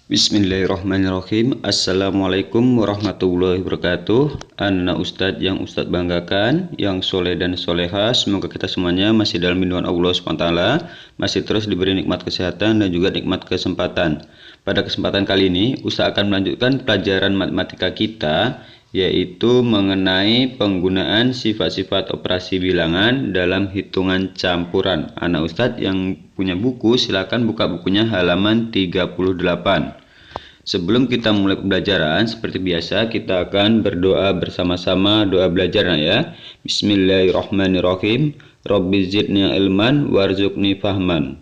Bismillahirrahmanirrahim. Assalamualaikum warahmatullahi wabarakatuh. Anak Ustadz yang Ustadz banggakan, yang soleh dan soleha, semoga kita semuanya masih dalam lindungan Allah SWT, masih terus diberi nikmat kesehatan dan juga nikmat kesempatan. Pada kesempatan kali ini, Ustadz akan melanjutkan pelajaran matematika kita, yaitu mengenai penggunaan sifat-sifat operasi bilangan dalam hitungan campuran. Anak Ustadz yang punya buku, silakan buka bukunya halaman 38. Sebelum kita mulai pembelajaran, seperti biasa kita akan berdoa bersama-sama, doa belajar ya. Bismillahirrahmanirrahim. Rabbi zidni ilman warzuqni fahman.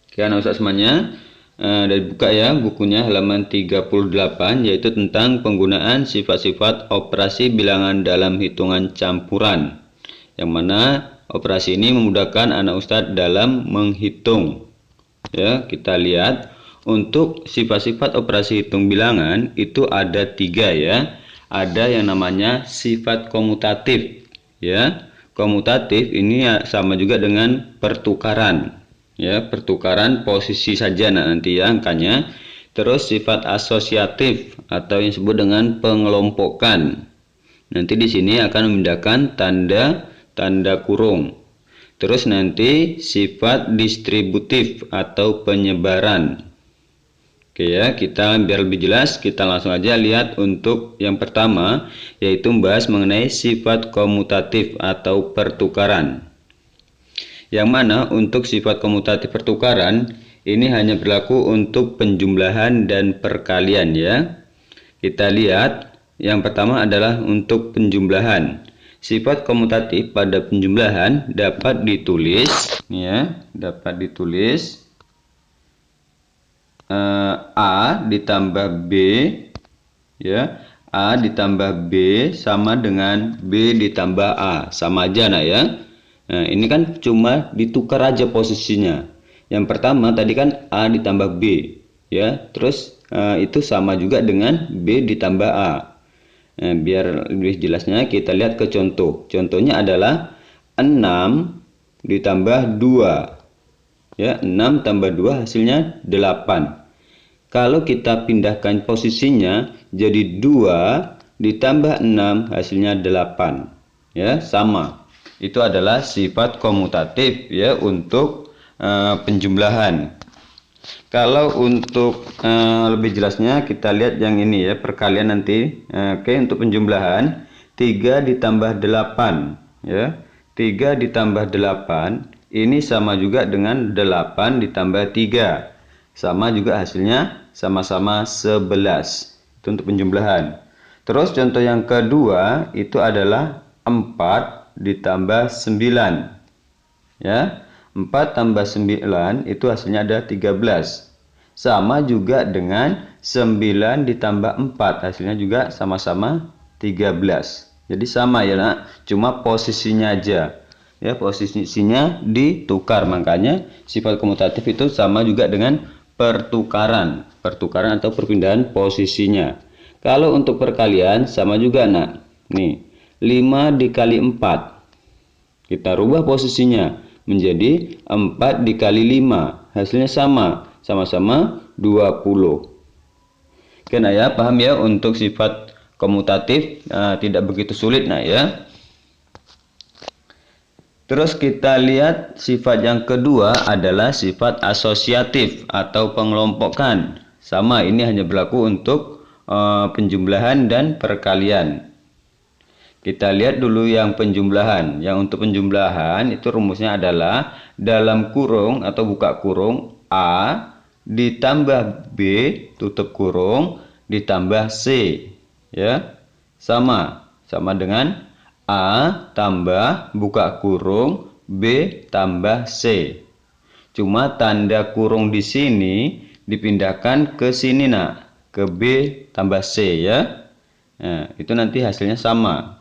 Oke, anak Ustaz semuanya, dari buka ya bukunya halaman 38, yaitu tentang penggunaan sifat-sifat operasi bilangan dalam hitungan campuran, yang mana operasi ini memudahkan anak Ustadz dalam menghitung. Ya, kita lihat untuk sifat-sifat operasi hitung bilangan itu ada 3 ya. Ada yang namanya sifat komutatif ya. Komutatif ini sama juga dengan pertukaran ya, pertukaran posisi saja nanti ya angkanya. Terus sifat asosiatif atau yang disebut dengan pengelompokan. Nanti di sini akan memindahkan tanda kurung. Terus nanti sifat distributif atau penyebaran. Oke ya, kita biar lebih jelas kita langsung aja lihat untuk yang pertama, yaitu membahas mengenai sifat komutatif atau pertukaran. Yang mana untuk sifat komutatif pertukaran ini hanya berlaku untuk penjumlahan dan perkalian ya. Kita lihat yang pertama adalah untuk penjumlahan. Sifat komutatif pada penjumlahan dapat ditulis ya, dapat ditulis A ditambah B ya, A ditambah B sama dengan B ditambah A, sama aja nah ya. Nah, ini kan cuma ditukar aja posisinya. Yang pertama tadi kan A ditambah B ya, terus itu sama juga dengan B ditambah A. Nah, biar lebih jelasnya kita lihat ke contoh. Contohnya adalah 6 ditambah 2 ya, 6 tambah 2 hasilnya 8. Kalau kita pindahkan posisinya jadi 2 ditambah 6 hasilnya 8 ya, sama. Itu adalah sifat komutatif ya untuk penjumlahan. Kalau untuk lebih jelasnya kita lihat yang ini ya, perkalian nanti. Oke, untuk penjumlahan 3 ditambah 8 ya. 3 ditambah 8 ini sama juga dengan 8 ditambah 3. Sama juga hasilnya sama-sama 11. Itu untuk penjumlahan. Terus contoh yang kedua itu adalah 4 ditambah 9 ya. 4 tambah 9 itu hasilnya ada 13. Sama juga dengan 9 ditambah 4 hasilnya juga sama-sama 13. Jadi sama ya nak, cuma posisinya aja ya, posisinya ditukar. Makanya sifat komutatif itu sama juga dengan pertukaran atau perpindahan posisinya. Kalau untuk perkalian sama juga nak. Nih, 5 dikali 4 kita rubah posisinya menjadi 4 dikali 5 hasilnya sama-sama 20. Oke nah ya, paham ya untuk sifat komutatif, tidak begitu sulit nah ya. Terus kita lihat sifat yang kedua adalah sifat asosiatif atau pengelompokan. Sama, ini hanya berlaku untuk penjumlahan dan perkalian. Kita lihat dulu yang penjumlahan. Yang untuk penjumlahan itu rumusnya adalah dalam kurung atau buka kurung A ditambah B tutup kurung ditambah C ya. Sama dengan A tambah buka kurung B tambah C. Cuma tanda kurung di sini dipindahkan ke sini nak, ke B tambah C ya. Nah, itu nanti hasilnya sama.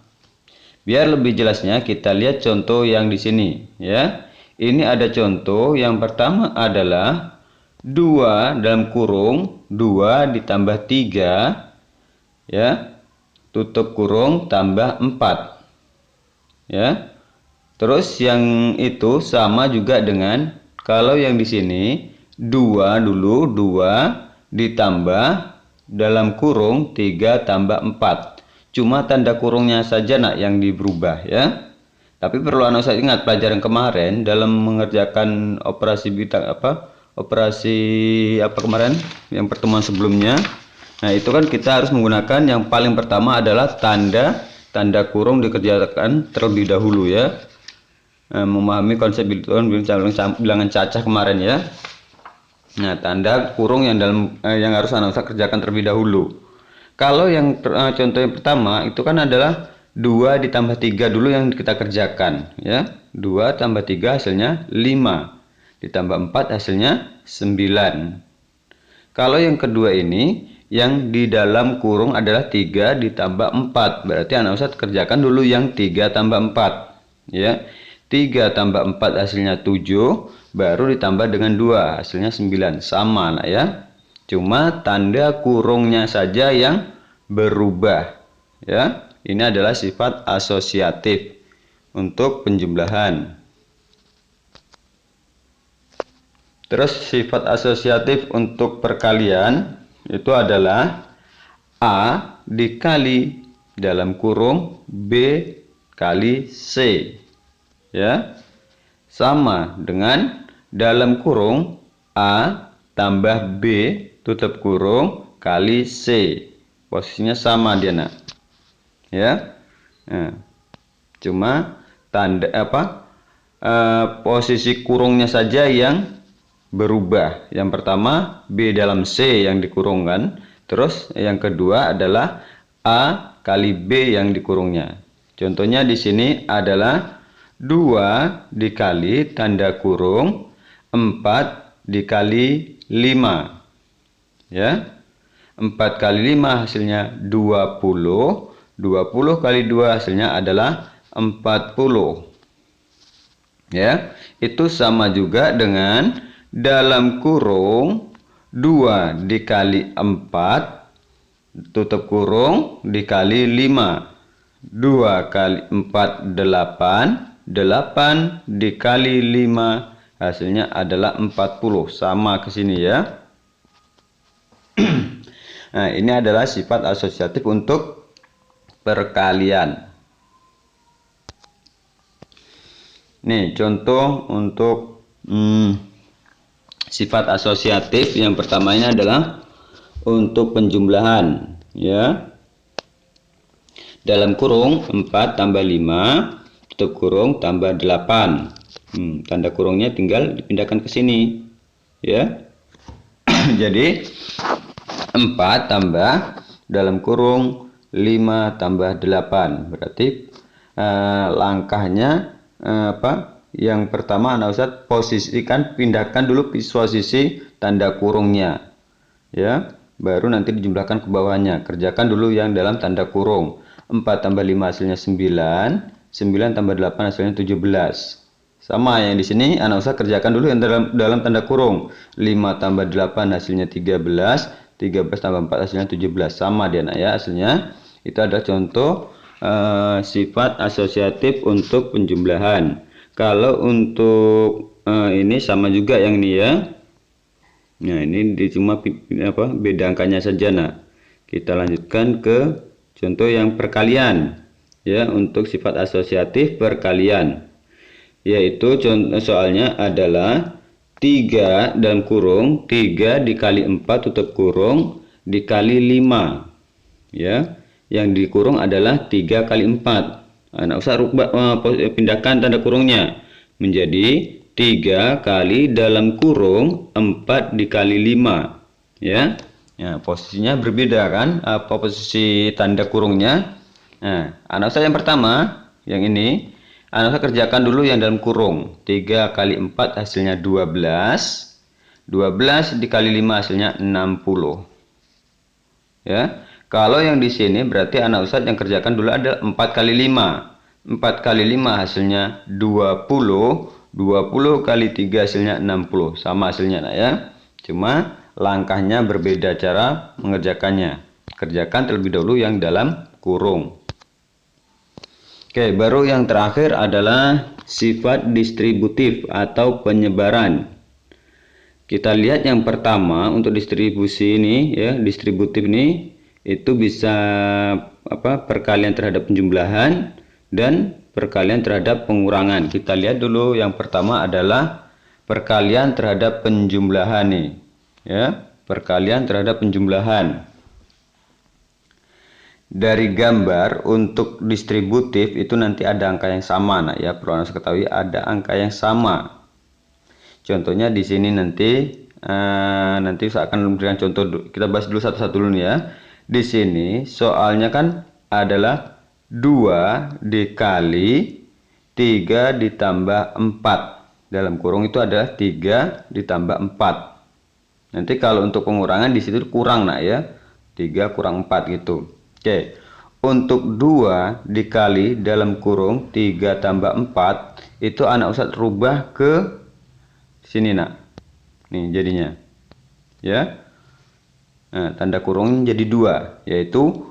Biar lebih jelasnya kita lihat contoh yang di sini ya. Ini ada contoh yang pertama adalah 2 dalam kurung 2 ditambah 3 ya, tutup kurung tambah 4 ya. Terus yang itu sama juga dengan kalau yang di sini 2 dulu, 2 ditambah dalam kurung 3 tambah 4. Cuma tanda kurungnya saja nak yang berubah ya. Tapi perlu anak saya ingat pelajaran kemarin dalam mengerjakan operasi bintang kemarin yang pertemuan sebelumnya. Nah, itu kan kita harus menggunakan yang paling pertama adalah tanda kurung dikerjakan terlebih dahulu ya. Memahami konsep bilangan cacah kemarin ya. Nah, tanda kurung yang yang harus anak usaha kerjakan terlebih dahulu. Kalau yang contoh yang pertama itu kan adalah 2 ditambah 3 dulu yang kita kerjakan ya. 2 tambah 3 hasilnya 5. Ditambah 4 hasilnya 9. Kalau yang kedua ini yang di dalam kurung adalah 3 ditambah 4. Berarti anak usaha kerjakan dulu yang 3 tambah 4 ya. 3 tambah 4 hasilnya 7. Baru ditambah dengan 2 hasilnya 9. Sama nah ya. Cuma tanda kurungnya saja yang berubah ya. Ini adalah sifat asosiatif untuk penjumlahan. Terus sifat asosiatif untuk perkalian itu adalah A dikali dalam kurung B kali C ya. Sama dengan dalam kurung A tambah B tutup kurung kali C. Posisinya sama dia nak. Ya. Nah, cuma tanda posisi kurungnya saja yang berubah. Yang pertama B dalam C yang dikurungkan, terus yang kedua adalah A kali B yang dikurungnya. Contohnya di sini adalah 2 dikali tanda kurung 4 dikali 5. Ya. 4 kali 5 hasilnya 20. 20 kali 2 hasilnya adalah 40. Ya, itu sama juga dengan dalam kurung 2 dikali 4 tutup kurung dikali 5. 2 kali 4 8. 8 dikali 5 hasilnya adalah 40. Sama ke sini ya. Nah, ini adalah sifat asosiatif untuk perkalian. Nih contoh untuk sifat asosiatif yang pertamanya adalah untuk penjumlahan ya. Dalam kurung 4 tambah 5 tutup kurung tambah 8. Tanda kurungnya tinggal dipindahkan ke sini ya. Jadi 4 tambah dalam kurung 5 tambah 8. Berarti langkahnya yang pertama anak ustadz pindahkan dulu posisi tanda kurungnya ya, baru nanti dijumlahkan ke bawahnya. Kerjakan dulu yang dalam tanda kurung. 4 tambah 5 hasilnya 9. 9 tambah 8 hasilnya 17. Sama yang di sini anak ustadz kerjakan dulu yang dalam tanda kurung. 5 tambah 8 hasilnya 13. 13 tambah 4 hasilnya 17. Sama dia nak ya hasilnya. Itu adalah contoh sifat asosiatif untuk penjumlahan. Kalau untuk ini sama juga yang ini ya. Nah, ini cuma beda angkanya saja nak. Kita lanjutkan ke contoh yang perkalian ya, untuk sifat asosiatif perkalian. Yaitu soalnya adalah 3 dalam kurung 3 dikali 4 tutup kurung dikali 5 ya. Yang dikurung adalah 3 kali 4. Nah, usah pindahkan tanda kurungnya menjadi 3 kali dalam kurung 4 dikali 5 ya. Ya, posisinya berbeda kan, posisi tanda kurungnya. Nah, anak saya yang pertama yang ini anak saya kerjakan dulu yang dalam kurung. 3 kali 4 hasilnya 12. 12 dikali 5 hasilnya 60. Ya. Kalau yang di sini berarti anak ustadz yang kerjakan dulu ada 4 kali 5. 4 kali 5 hasilnya 20. 20 kali 3 hasilnya 60. Sama hasilnya nah ya. Cuma langkahnya berbeda cara mengerjakannya. Kerjakan terlebih dahulu yang dalam kurung. Oke, baru yang terakhir adalah sifat distributif atau penyebaran. Kita lihat yang pertama untuk distribusi ini ya, distributif ini itu bisa perkalian terhadap penjumlahan dan perkalian terhadap pengurangan. Kita lihat dulu yang pertama adalah perkalian terhadap penjumlahan nih. Ya, perkalian terhadap penjumlahan. Dari gambar untuk distributif itu nanti ada angka yang sama, nah ya, perlu harus ketahui ada angka yang sama. Contohnya di sini nanti saya akan memberikan contoh. Kita bahas dulu satu-satu dulu nih ya. Di sini soalnya kan adalah 2 dikali 3 ditambah 4. Dalam kurung itu adalah 3 ditambah 4. Nanti kalau untuk pengurangan di situ kurang nak ya. 3 kurang 4 gitu. Oke. Untuk 2 dikali dalam kurung 3 tambah 4 itu anak Ustadz rubah ke sini nak, nih jadinya ya. Nah, tanda kurung jadi 2, yaitu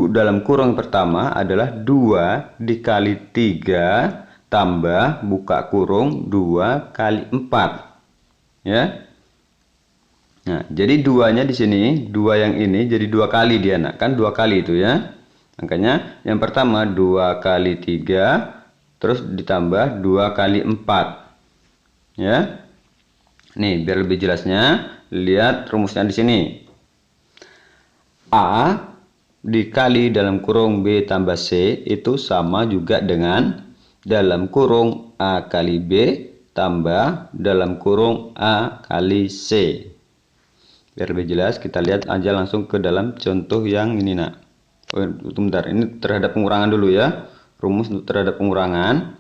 dalam kurung pertama adalah 2 dikali 3 tambah buka kurung 2 kali 4 ya. Nah, jadi 2-nya di sini, 2 yang ini jadi 2 kali dia nak, kan 2 kali itu ya. Makanya yang pertama 2 kali 3 terus ditambah 2 kali 4 ya. Nih, biar lebih jelasnya, lihat rumusnya di sini. A dikali dalam kurung B tambah C itu sama juga dengan dalam kurung A kali B tambah dalam kurung A kali C. Biar lebih jelas, kita lihat aja langsung ke dalam contoh yang ini nak. Oh, bentar, ini terhadap pengurangan dulu ya. Rumus terhadap pengurangan.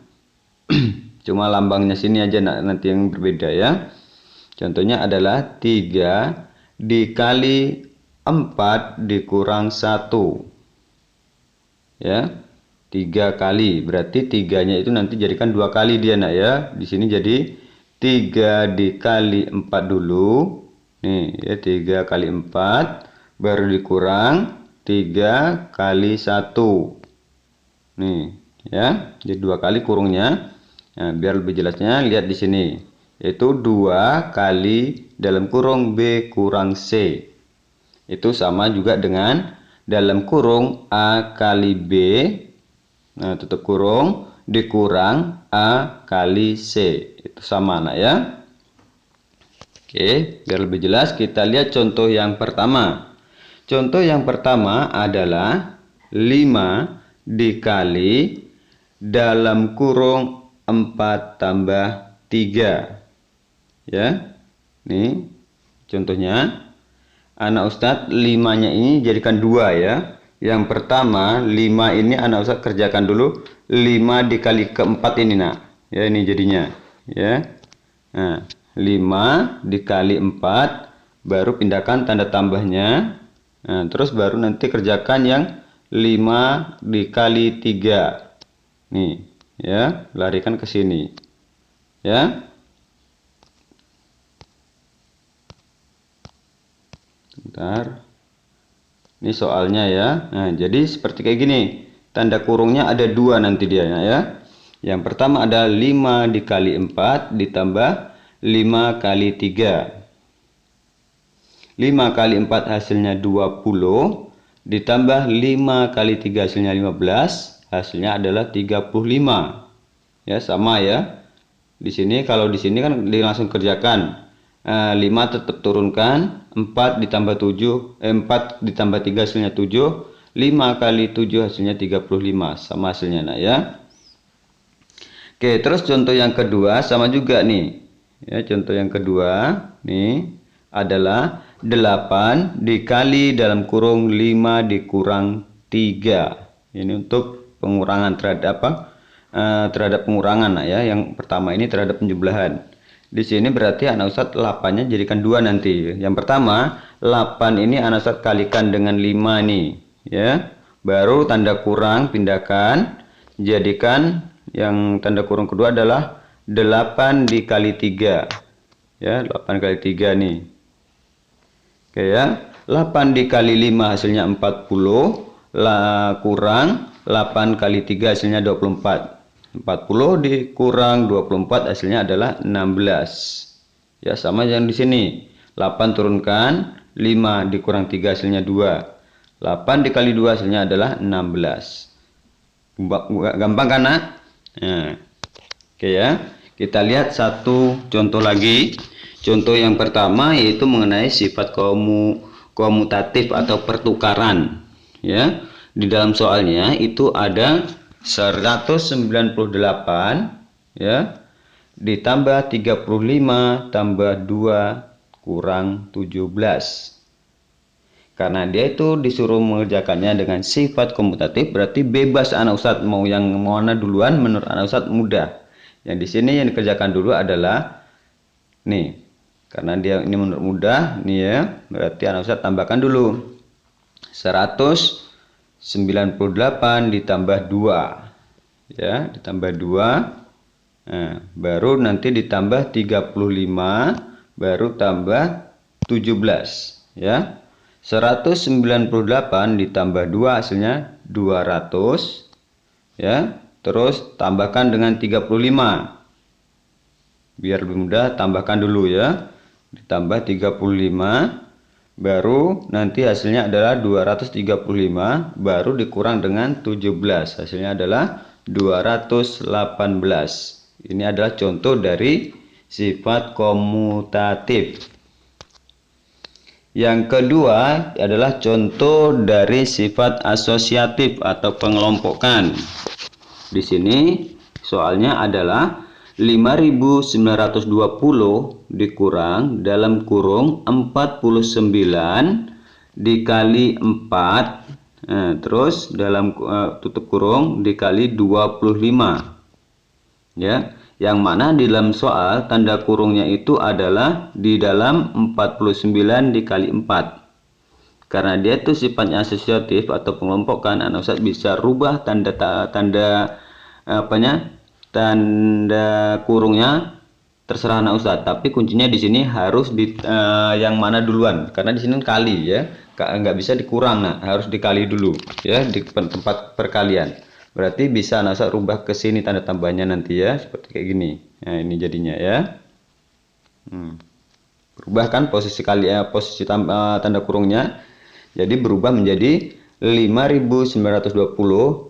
Cuma lambangnya sini aja nak, nanti yang berbeda ya. Contohnya adalah 3 dikali 4 dikurang 1. Ya. 3 kali. Berarti 3-nya itu nanti jadikan 2 kali dia nak ya. Di sini jadi 3 dikali 4 dulu. Nih ya, 3 kali 4 baru dikurang 3 kali 1. Nih ya. Jadi 2 kali kurungnya. Nah, biar lebih jelasnya lihat di sini. Yaitu 2 kali dalam kurung B kurang C. Itu sama juga dengan dalam kurung A kali B. Nah, tutup kurung dikurang A kali C. Itu sama nak ya. Oke, biar lebih jelas kita lihat contoh yang pertama. Contoh yang pertama adalah 5 dikali dalam kurung 4 tambah 3. Ya, nih contohnya anak Ustadz 5-nya ini jadikan 2 ya. Yang pertama 5 ini anak Ustadz kerjakan dulu 5 dikali ke 4 ini nak ya, ini jadinya ya. Nah, 5 dikali 4 baru pindahkan tanda tambahnya. Nah, terus baru nanti kerjakan yang 5 dikali 3 nih ya, larikan ke sini ya. Bentar. Ini soalnya ya. Nah, jadi seperti kayak gini. Tanda kurungnya ada 2 nanti dia ya. Yang pertama ada 5 dikali 4 ditambah 5 kali 3. 5 kali 4 hasilnya 20 ditambah 5 kali 3 hasilnya 15. Hasilnya adalah 35. Ya, sama ya. Di sini kalau di sini kan langsung kerjakan. 5 tetap turunkan, 4 ditambah 7, 4 ditambah 3 hasilnya 7, 5 kali 7 hasilnya 35, sama hasilnya nak ya. Oke, terus contoh yang kedua sama juga nih. Ya, contoh yang kedua nih adalah 8 dikali dalam kurung 5 dikurang 3. Ini untuk pengurangan terhadap terhadap pengurangan nak ya. Yang pertama ini terhadap penjumlahan. Di sini berarti anak Ustadz 8-nya jadikan 2 nanti. Yang pertama, 8 ini anak Ustadz kalikan dengan 5 nih, ya. Baru tanda kurang pindahkan, jadikan yang tanda kurung kedua adalah 8 dikali 3. Ya, 8 kali 3 nih. Oke ya. 8 dikali 5 hasilnya 40, kurang 8 kali 3 hasilnya 24. 40 dikurang 24 hasilnya adalah 16. Ya, sama yang di sini. 8 turunkan 5 dikurang 3 hasilnya 2. 8 dikali 2 hasilnya adalah 16. Gampang kan, Nak? Nah, oke ya. Kita lihat satu contoh lagi. Contoh yang pertama yaitu mengenai sifat komutatif atau pertukaran. Ya. Di dalam soalnya itu ada 198 ya ditambah 35 tambah 2 kurang 17. Karena dia itu disuruh mengerjakannya dengan sifat komutatif, berarti bebas anak ustadz mau yang mana duluan. Menurut anak ustadz mudah. Yang di sini yang dikerjakan dulu adalah nih, karena dia ini menurut mudah nih ya, berarti anak ustadz tambahkan dulu 198 ditambah 2 ya, ditambah 2. Nah, baru nanti ditambah 35, baru tambah 17 ya. 198 ditambah 2 hasilnya 200 ya. Terus tambahkan dengan 35. Biar lebih mudah, tambahkan dulu ya. Ditambah 35, baru nanti hasilnya adalah 235, baru dikurang dengan 17. Hasilnya adalah 218. Ini adalah contoh dari sifat komutatif. Yang kedua adalah contoh dari sifat asosiatif atau pengelompokan. Di sini soalnya adalah 5.920 dikurang dalam kurung 49 dikali 4, nah, terus dalam tutup kurung dikali 25 ya, yang mana di dalam soal tanda kurungnya itu adalah di dalam 49 dikali 4. Karena dia itu sifatnya asosiatif atau pengelompokan, anak ustadz bisa rubah tanda kurungnya terserah anak ustadz, tapi kuncinya di sini harus di yang mana duluan, karena di sini kali ya, nggak bisa dikurang, nah harus dikali dulu ya di tempat perkalian. Berarti bisa anak ustadz rubah ke sini tanda tambahnya nanti ya, seperti kayak gini. Nah, ini jadinya ya. Berubah kan posisi tanda kurungnya. Jadi berubah menjadi 5.920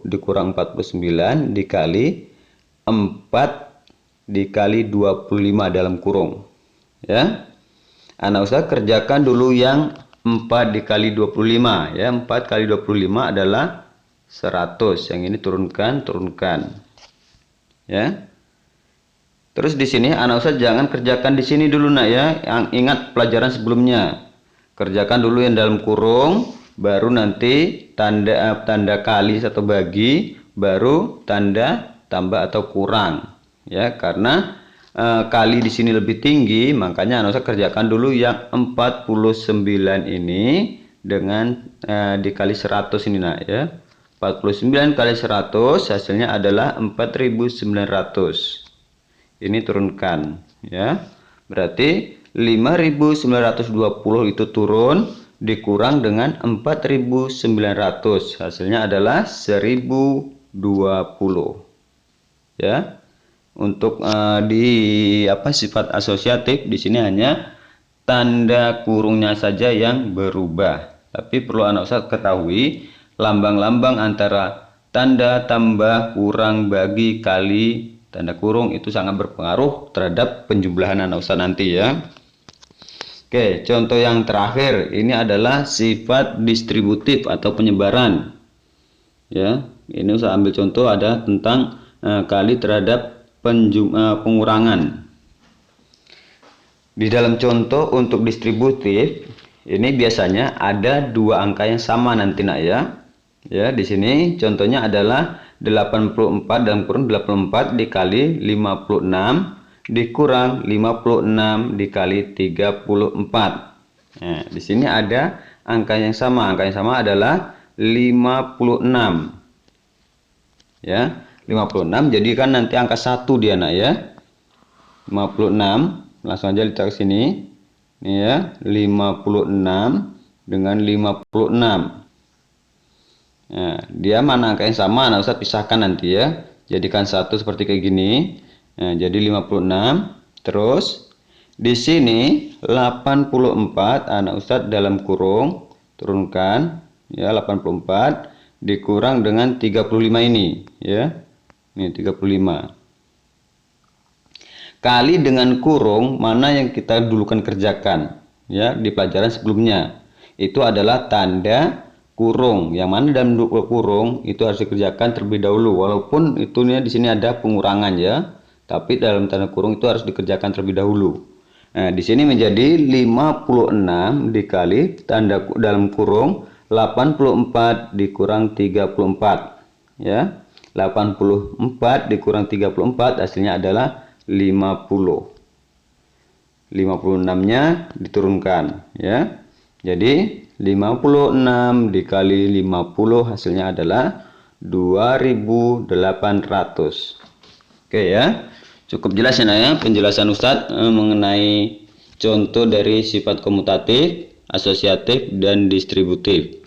dikurang 49 dikali 4 dikali 25 dalam kurung. Ya. Anak ustadz kerjakan dulu yang 4 dikali 25 ya. 4 kali 25 adalah 100. Yang ini turunkan. Ya. Terus di sini anak ustadz jangan kerjakan di sini dulu nak ya. Yang ingat pelajaran sebelumnya. Kerjakan dulu yang dalam kurung, baru nanti tanda kali atau bagi, baru tanda tambah atau kurang. Ya, karena kali di sini lebih tinggi, makanya anak ustadz kerjakan dulu yang 49 ini dengan dikali 100 ini nak ya. 49 kali 100 hasilnya adalah 4.900. Ini turunkan ya. Berarti 5.920 itu turun dikurang dengan 4.900. Hasilnya adalah 1.020. Ya. Untuk sifat asosiatif di sini hanya tanda kurungnya saja yang berubah. Tapi perlu anak ustadz ketahui lambang-lambang antara tanda tambah, kurang, bagi, kali, tanda kurung itu sangat berpengaruh terhadap penjumlahan anak ustadz nanti ya. Oke, contoh yang terakhir ini adalah sifat distributif atau penyebaran. Ya, ini saya ambil contoh ada tentang kali terhadap pengurangan. Di dalam contoh untuk distributif ini biasanya ada dua angka yang sama nanti nak ya. Ya, di sini contohnya adalah 84 dalam kurung 84 dikali 56 dikurang 56 dikali 34. Nah, di sini ada angka yang sama. Angka yang sama adalah 56. Ya, 56 jadi kan nanti angka 1 dia nak ya. 56 langsung aja letak ke sini. Ini ya, 56 dengan 56. Nah, dia mana angka yang sama, nah ustadz pisahkan nanti ya. Jadikan satu seperti kayak gini. Nah, jadi 56. Terus Di sini 84 anak Ustadz dalam kurung turunkan ya 84 dikurang dengan 35 ini ya. Ini 35. Kali dengan kurung mana yang kita dulukan kerjakan ya di pelajaran sebelumnya. Itu adalah tanda kurung. Yang mana dalam kurung itu harus dikerjakan terlebih dahulu walaupun itunya di sini ada pengurangan ya. Tapi dalam tanda kurung itu harus dikerjakan terlebih dahulu. Nah, di sini menjadi 56 dikali tanda dalam kurung 84 dikurang 34 ya. 84 dikurang 34 hasilnya adalah 50. 56-nya diturunkan ya. Jadi 56 dikali 50 hasilnya adalah 2800. Oke ya. Cukup jelas ya penjelasan Ustadz mengenai contoh dari sifat komutatif, asosiatif, dan distributif.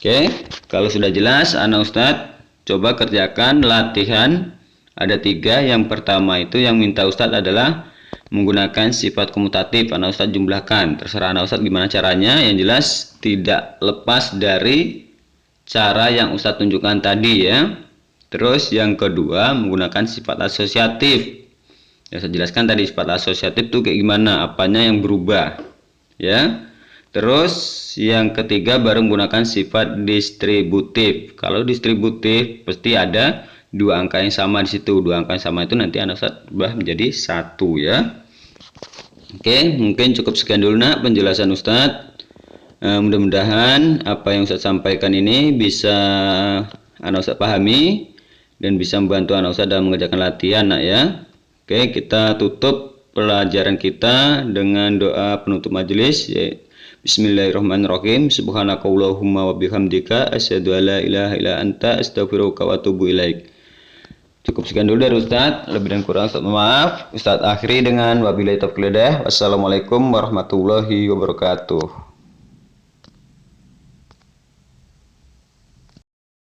Oke, kalau sudah jelas anak Ustadz coba kerjakan latihan. Ada 3. Yang pertama itu yang minta Ustadz adalah menggunakan sifat komutatif. Anak Ustadz jumlahkan. Terserah anak Ustadz gimana caranya. Yang jelas tidak lepas dari cara yang Ustadz tunjukkan tadi ya. Terus yang kedua menggunakan sifat asosiatif. Ya saya jelaskan tadi sifat asosiatif itu kayak gimana, apanya yang berubah. Ya. Terus yang ketiga baru menggunakan sifat distributif. Kalau distributif pasti ada 2 angka yang sama di situ. 2 angka yang sama itu nanti anak Ustadz ubah menjadi 1 ya. Oke, mungkin cukup sekian dulu nak penjelasan Ustadz. Mudah-mudahan apa yang Ustadz sampaikan ini bisa anak Ustadz pahami dan bisa membantu anak Ustadz dalam mengerjakan latihan nak ya. Oke, kita tutup pelajaran kita dengan doa penutup majelis ya. Bismillahirrahmanirrahim. Subhanakallahumma wa bihamdika asyhadu an la ilaha illa anta astaghfiruka wa atubu ilaik. Cukup sekian dulu dari Ustadz. Lebih dan kurang Ustadz maaf. Ustadz akhiri dengan wabillahi taufiq hidayah. Wassalamualaikum warahmatullahi wabarakatuh.